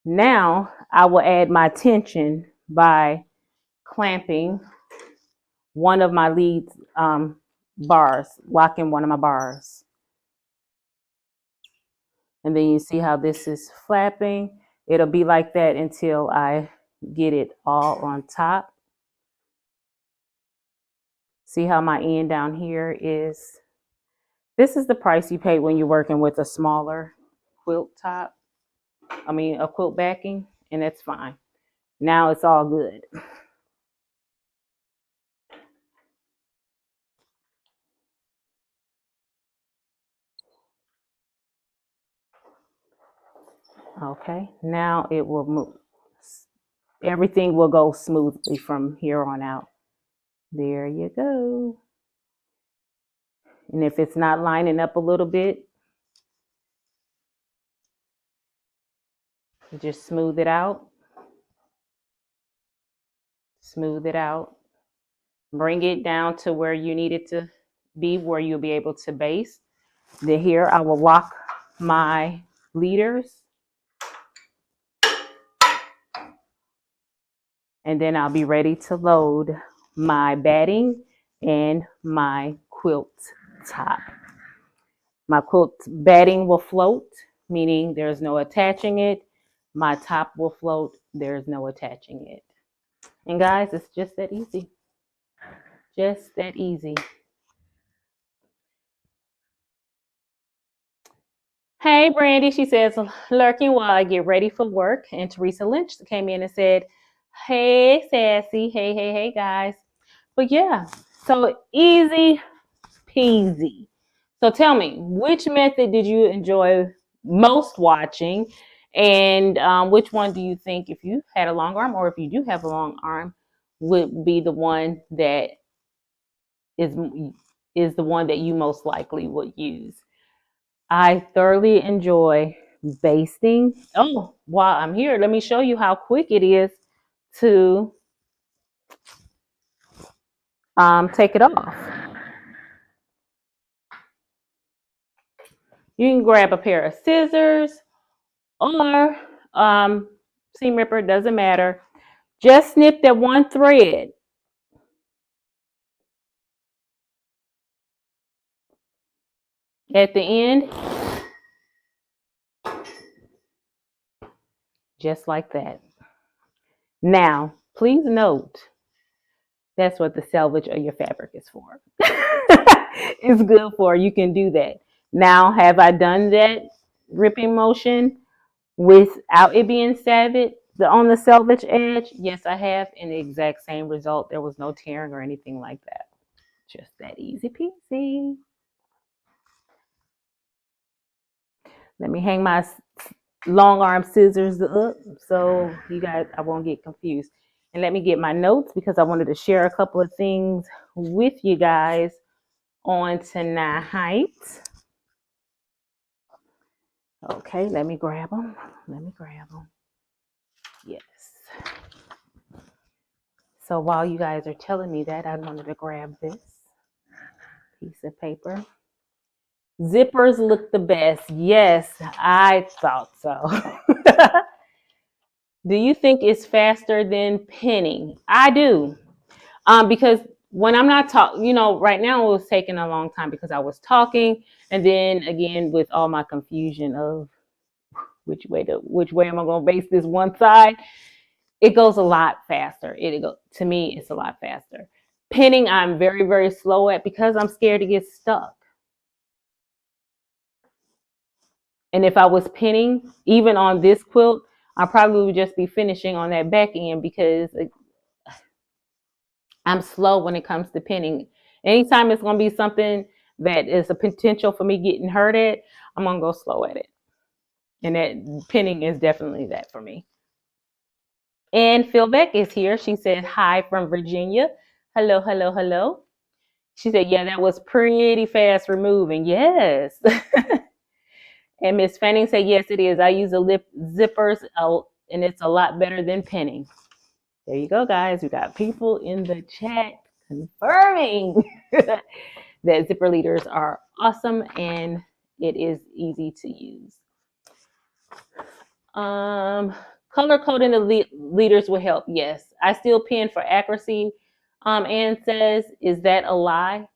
Now I will add my tension by clamping one of my lead bars, locking one of my bars. And then you see how this is flapping. It'll be like that until I get it all on top. See how my end down here is. This is the price you pay when you're working with a smaller quilt top. I mean, a quilt backing, and that's fine. Now it's all good. Okay, now it will move. Everything will go smoothly from here on out. There you go. And if it's not lining up a little bit, just smooth it out. Smooth it out. Bring it down to where you need it to be, where you'll be able to base. Then here I will lock my leaders. And then I'll be ready to load my batting and my quilt top. My quilt batting will float, meaning there's no attaching it. My top will float, there's no attaching it. And guys, it's just that easy. Just that easy. Hey, Brandy, she says, lurking while I get ready for work. And Teresa Lynch came in and said, hey, Sassy. Hey, guys. But yeah, so easy peasy. So tell me, which method did you enjoy most watching? And which one do you think, if you had a long arm or if you do have a long arm, would be the one that is the one that you most likely would use? I thoroughly enjoy basting. Oh, while I'm here, let me show you how quick it is to take it off. You can grab a pair of scissors, or seam ripper, doesn't matter. Just snip that one thread. At the end, just like that. Now, please note, that's what the selvage of your fabric is for. It's good for, you can do that. Now, have I done that ripping motion without it being savage, on the selvage edge? Yes, I have, in the exact same result. There was no tearing or anything like that. Just that easy peasy. Let me hang my long arm scissors up so you guys, I won't get confused. And let me get my notes because I wanted to share a couple of things with you guys on tonight. Okay, let me grab them. Yes. So while you guys are telling me that, I wanted to grab this piece of paper. Zippers look the best. Yes, I thought so. Do you think it's faster than pinning? I do. Because when I'm not talking, right now it was taking a long time because I was talking, and then again with all my confusion of which way am I going to base this one side, it goes a lot faster. To me, it's a lot faster. Pinning, I'm very, very slow at because I'm scared to get stuck. And if I was pinning, even on this quilt, I probably would just be finishing on that back end because I'm slow when it comes to pinning. Anytime it's going to be something that is a potential for me getting hurt at, I'm going to go slow at it. And that pinning is definitely that for me. And Phil Beck is here. She said, hi from Virginia. Hello, hello, hello. She said, yeah, that was pretty fast removing. Yes. And Miss Fanning said, yes, it is. I use the zippers, and it's a lot better than pinning. There you go, guys. We got people in the chat confirming that zipper leaders are awesome and it is easy to use. Color coding the leaders will help. Yes, I still pin for accuracy. Anne says, is that a lie?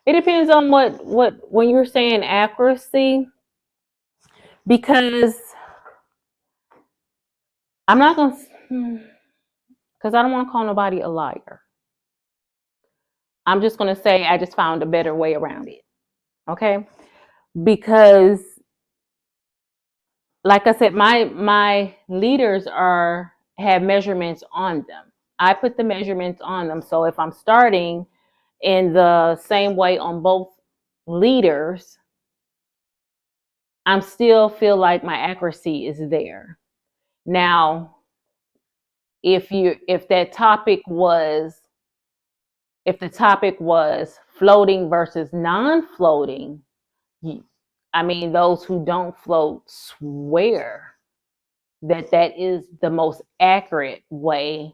It depends on what when you're saying accuracy, because I'm not gonna, because I don't want to call nobody a liar. I'm just gonna say I just found a better way around it. Okay, because like I said, my leaders have measurements on them. I put the measurements on them. So if I'm starting in the same way on both leaders, I'm still feel like my accuracy is there. Now, if the topic was floating versus non-floating, I mean, those who don't float swear that is the most accurate way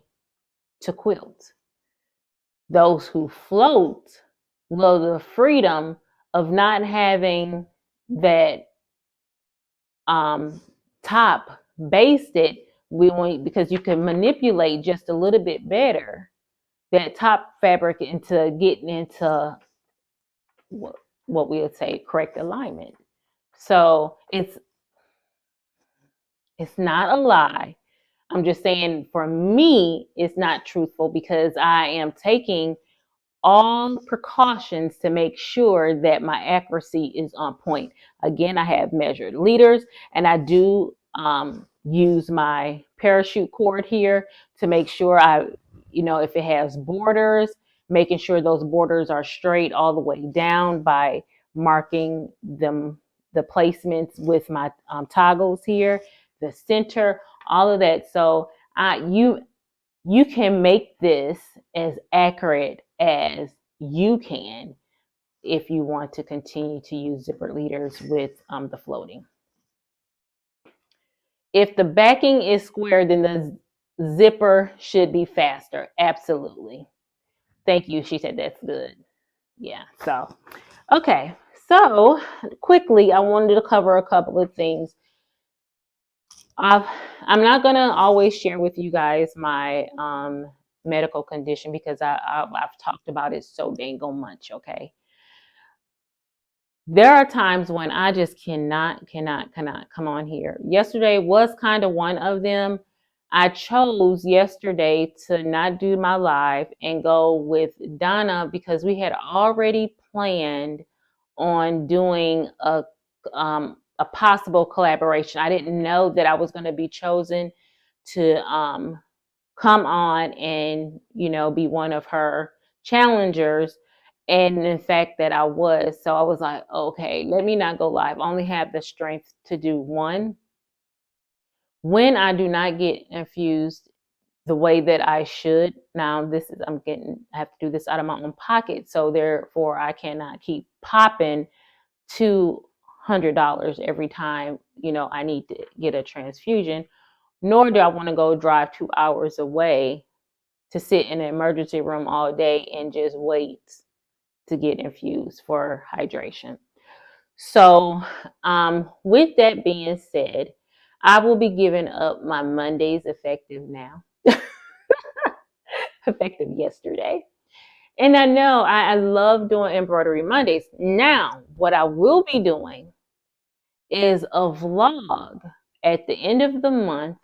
to quilt. Those who float love the freedom of not having that top basted, because you can manipulate just a little bit better that top fabric into getting into what we would say correct alignment. So it's not a lie. I'm just saying for me, it's not truthful because I am taking all precautions to make sure that my accuracy is on point. Again, I have measured leaders, and I do use my parachute cord here to make sure if it has borders, making sure those borders are straight all the way down by marking them, the placements with my toggles here, the center, all of that. So you can make this as accurate as you can if you want to continue to use zipper leaders with the floating. If the backing is square, then the zipper should be faster. Absolutely. Thank you. She said that's good. Yeah. So, okay. So quickly, I wanted to cover a couple of things. I'm not gonna always share with you guys my medical condition because I've talked about it so dang much. Okay, there are times when I just cannot come on here. Yesterday was kind of one of them. I chose yesterday to not do my live and go with Donna because we had already planned on doing a possible collaboration. I didn't know that I was going to be chosen to come on and be one of her challengers, and in fact that I was. So I was like, okay, let me not go live. I only have the strength to do one. When I do not get infused the way that I should, now this is I have to do this out of my own pocket, so therefore I cannot keep popping $200 every time I need to get a transfusion, nor do I want to go drive 2 hours away to sit in an emergency room all day and just wait to get infused for hydration. So with that being said, I will be giving up my Mondays effective now, effective yesterday. And I know I love doing embroidery Mondays. Now, what I will be doing is a vlog at the end of the month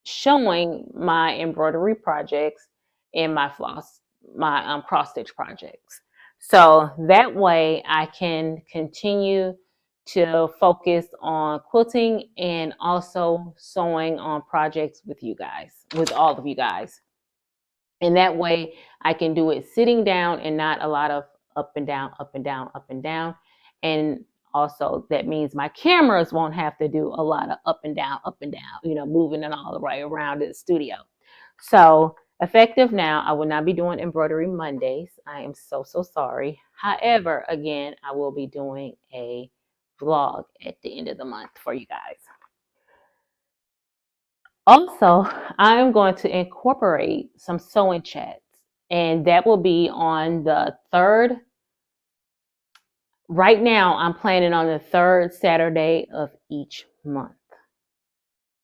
showing my embroidery projects and my cross stitch projects. So that way I can continue to focus on quilting and also sewing on projects with you guys, with all of you guys. And that way I can do it sitting down and not a lot of up and down, up and down, up and down. And also that means my cameras won't have to do a lot of up and down, moving it all the way around the studio. So effective now, I will not be doing embroidery Mondays. I am so sorry. However, again, I will be doing a vlog at the end of the month for you guys. Also, I am going to incorporate some sewing chats, and that will be on the 3rd. Right now, I'm planning on the 3rd Saturday of each month.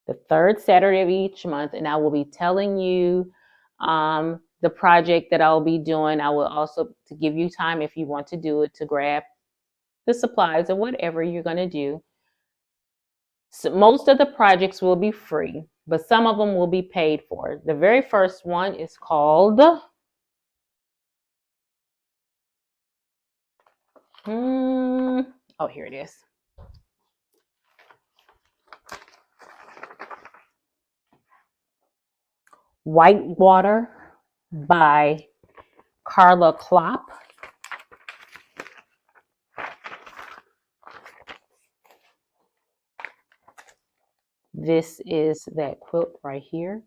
The 3rd Saturday of each month, and I will be telling you the project that I'll be doing. I will also to give you time if you want to do it to grab the supplies or whatever you're going to do. So most of the projects will be free, but some of them will be paid for. The very first one is called oh, here it is. White Water by Carla Klopp. This is that quilt right here.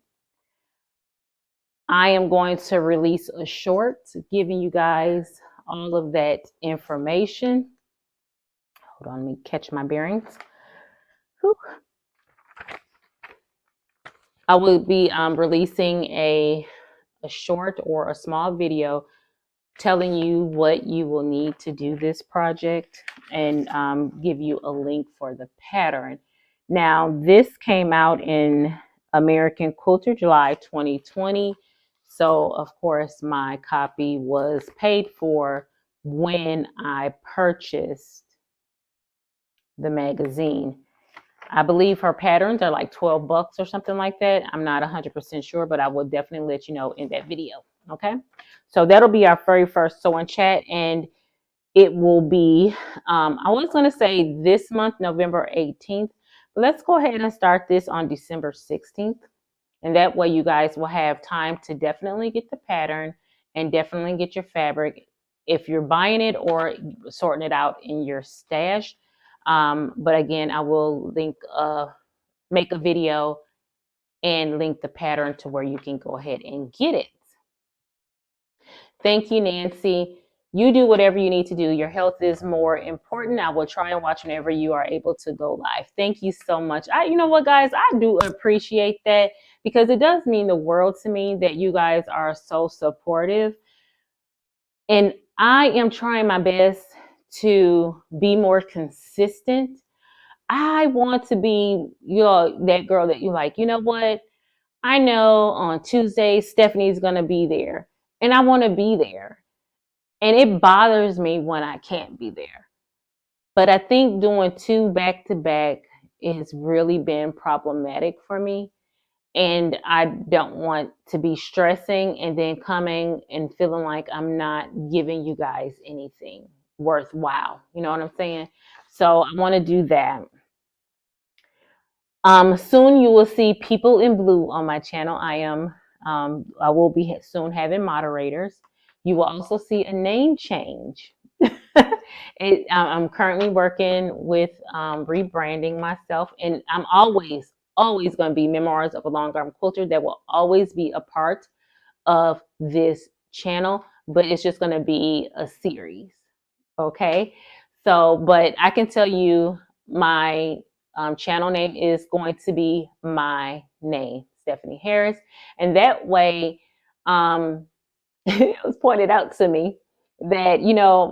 I am going to release a short giving you guys all of that information. Hold on, let me catch my bearings. Whew. I will be releasing a short or a small video telling you what you will need to do this project and give you a link for the pattern. Now, this came out in American Quilter July 2020. So, of course, my copy was paid for when I purchased the magazine. I believe her patterns are like $12 or something like that. I'm not 100% sure, but I will definitely let you know in that video. Okay, so that'll be our very first sewing chat, and it will be, I was going to say this month, November 18th, but let's go ahead and start this on December 16th. And that way you guys will have time to definitely get the pattern and definitely get your fabric if you're buying it or sorting it out in your stash. But again, I will link, make a video and link the pattern to where you can go ahead and get it. Thank you, Nancy. You do whatever you need to do. Your health is more important. I will try and watch whenever you are able to go live. Thank you so much. You know what, guys? I do appreciate that because it does mean the world to me that you guys are so supportive. And I am trying my best to be more consistent. I want to be, that girl that you like, you know what? I know on Tuesday, Stephanie's going to be there and I want to be there. And it bothers me when I can't be there. But I think doing 2 back to back has really been problematic for me. And I don't want to be stressing and then coming and feeling like I'm not giving you guys anything worthwhile. You know what I'm saying? So I want to do that. Soon you will see people in blue on my channel. I will be soon having moderators. You will also see a name change. I'm currently working with rebranding myself, and I'm always going to be Memoirs of a Long Arm Quilter. That will always be a part of this channel, but it's just going to be a series. Okay. So, but I can tell you my channel name is going to be my name, Stephanie Harris. And that way, it was pointed out to me that,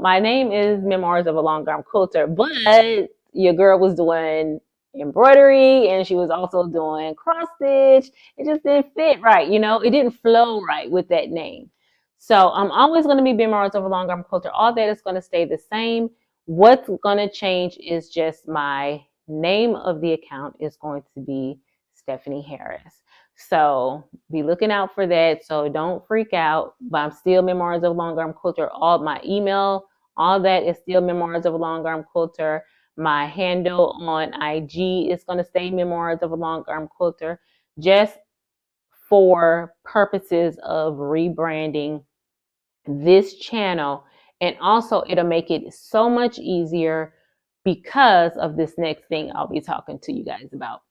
my name is Memoirs of a Long Arm Quilter, but your girl was doing embroidery and she was also doing cross stitch. It just didn't fit right. It didn't flow right with that name. So I'm always going to be Memoirs of a Long Arm Quilter. All that is going to stay the same. What's going to change is just my name of the account is going to be Stephanie Harris. So be looking out for that. So don't freak out. But I'm still Memoirs of a Long Arm Quilter. All my email, all that is still Memoirs of a Long Arm Quilter. My handle on IG is going to stay Memoirs of a Long Arm Quilter, just for purposes of rebranding this channel. And also it'll make it so much easier because of this next thing I'll be talking to you guys about.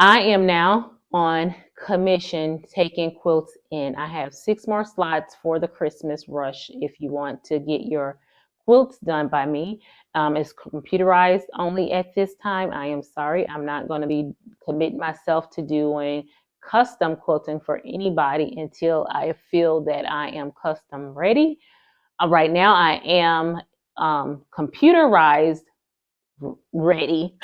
I am now on commission taking quilts in. I have 6 more slots for the Christmas rush if you want to get your quilts done by me. It's computerized only at this time. I am sorry. I'm not going to be committing myself to doing custom quilting for anybody until I feel that I am custom ready. Right now I am computerized ready.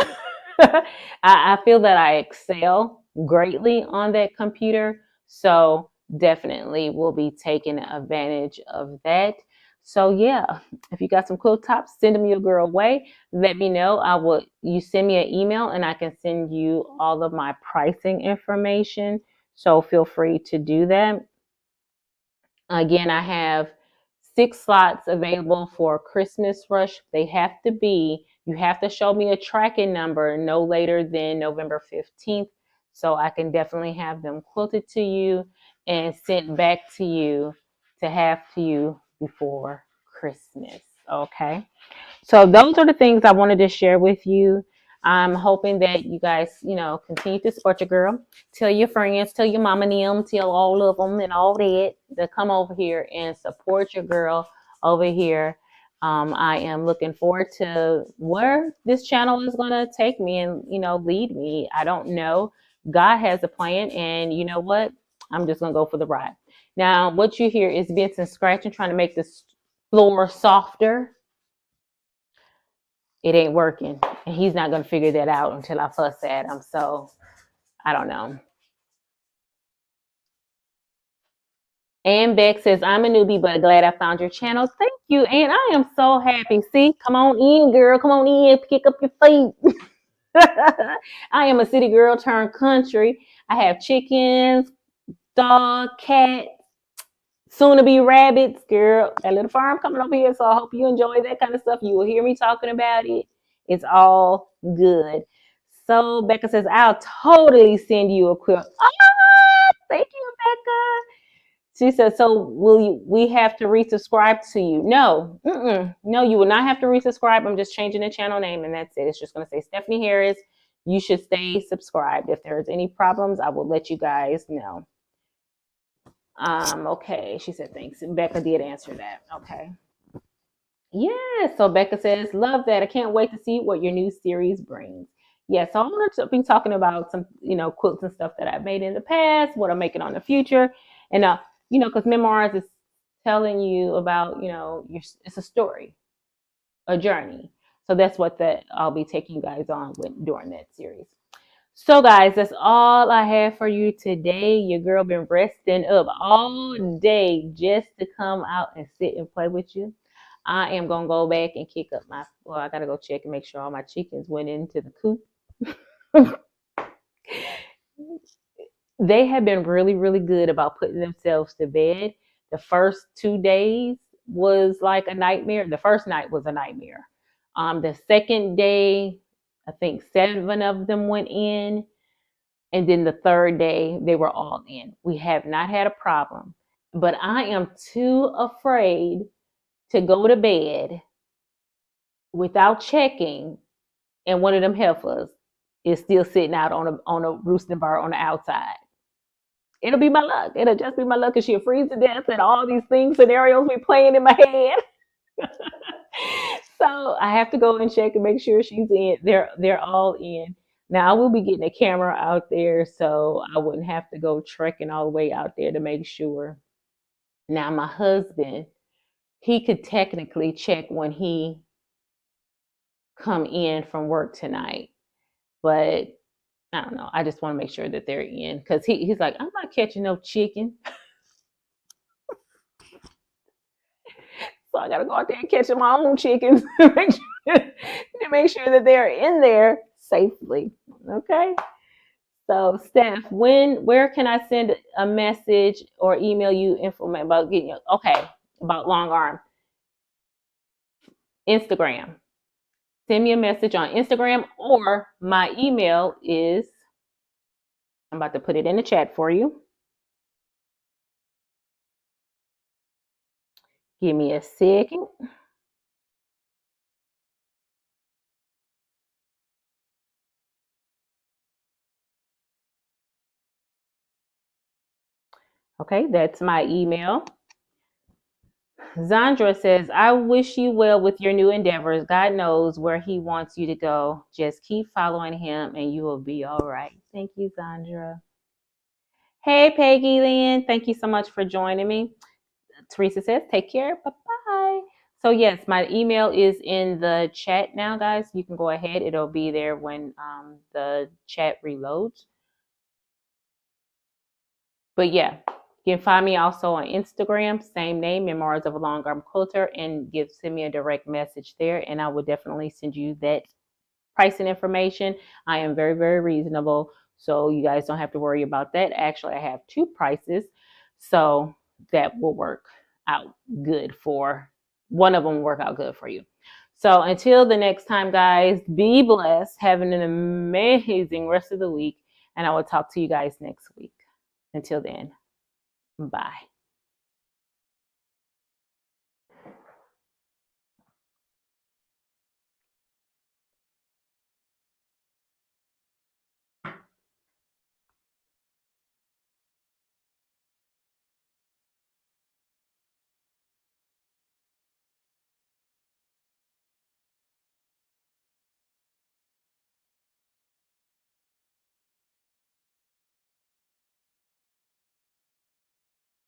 I feel that I excel greatly on that computer, so definitely will be taking advantage of that. So yeah, if you got some quilt tops, send them your girl way. Let me know. You send me an email and I can send you all of my pricing information. So feel free to do that. Again, I have 6 slots available for Christmas rush. You have to show me a tracking number no later than November 15th. So I can definitely have them quilted to you and sent back to you to have to you before Christmas. Okay. So those are the things I wanted to share with you. I'm hoping that you guys, continue to support your girl. Tell your friends, tell your mama and them, tell all of them and all that to come over here and support your girl over here. I am looking forward to where this channel is going to take me and, lead me. I don't know. God has a plan, and you know what? I'm just going to go for the ride. Now, what you hear is Vincent scratching, trying to make this floor softer. It ain't working. And he's not going to figure that out until I fuss at him. So I don't know. And Beck says, I'm a newbie, but glad I found your channel. Thank you. And I am so happy. See, come on in, girl. Come on in. Kick up your feet. I am a city girl turned country. I have chickens, dog, cat, soon to be rabbits, girl. That little farm coming over here. So I hope you enjoy that kind of stuff. You will hear me talking about it. It's all good. So Becca says, I'll totally send you a quilt. Ah, thank you, Becca. She says, so we have to resubscribe to you? No, no, you will not have to resubscribe. I'm just changing the channel name and that's it. It's just going to say Stephanie Harris. You should stay subscribed. If there's any problems, I will let you guys know. Okay. She said, thanks. Becca did answer that. Okay. Yeah. So Becca says, love that. I can't wait to see what your new series brings. Yeah. So I'm going to be talking about some, quilts and stuff that I've made in the past, what I'm making on the future. And, because memoirs is telling you about, it's a story. a journey. So that's what I'll be taking you guys on during that series. So guys, that's all I have for you today. Your girl been resting up all day just to come out and sit and play with you. I am gonna go back and kick up I gotta go check and make sure all my chickens went into the coop. They have been really, really good about putting themselves to bed. The first 2 days was like a nightmare. The first night was a nightmare. The second day, I think 7 of them went in. And then the third day, they were all in. We have not had a problem. But I am too afraid to go to bed without checking, and one of them heifers is still sitting out on a roosting bar on the outside. It'll be my luck. It'll just be my luck, because she'll freeze to death and all these scenarios be playing in my head. So I have to go and check and make sure she's in. They're all in. Now I will be getting a camera out there, so I wouldn't have to go trekking all the way out there to make sure. Now my husband, he could technically check when he come in from work tonight, but I don't know. I just want to make sure that they're in, because he's like, I'm not catching no chicken. So I gotta go out there and catch my own chickens to make sure that they're in there safely. Okay. So Steph, where can I send a message or email you information about getting you? Okay, about long arm. Instagram. Send me a message on Instagram, or my email is, I'm about to put it in the chat for you. Give me a second. Okay, that's my email. Zandra says, I wish you well with your new endeavors. God knows where he wants you to go. Just keep following him and you will be all right. Thank you, Zandra. Hey, Peggy Lynn. Thank you so much for joining me. Teresa says, take care. Bye-bye. So yes, my email is in the chat now, guys. You can go ahead. It'll be there when the chat reloads. But yeah, you can find me also on Instagram, same name, Memoirs of a Long Arm Quilter, and send me a direct message there, and I will definitely send you that pricing information. I am very, very reasonable, so you guys don't have to worry about that. Actually, I have 2 prices, so that will work out good for one of them. Work out good for you. So until the next time, guys, be blessed, having an amazing rest of the week, and I will talk to you guys next week. Until then, bye.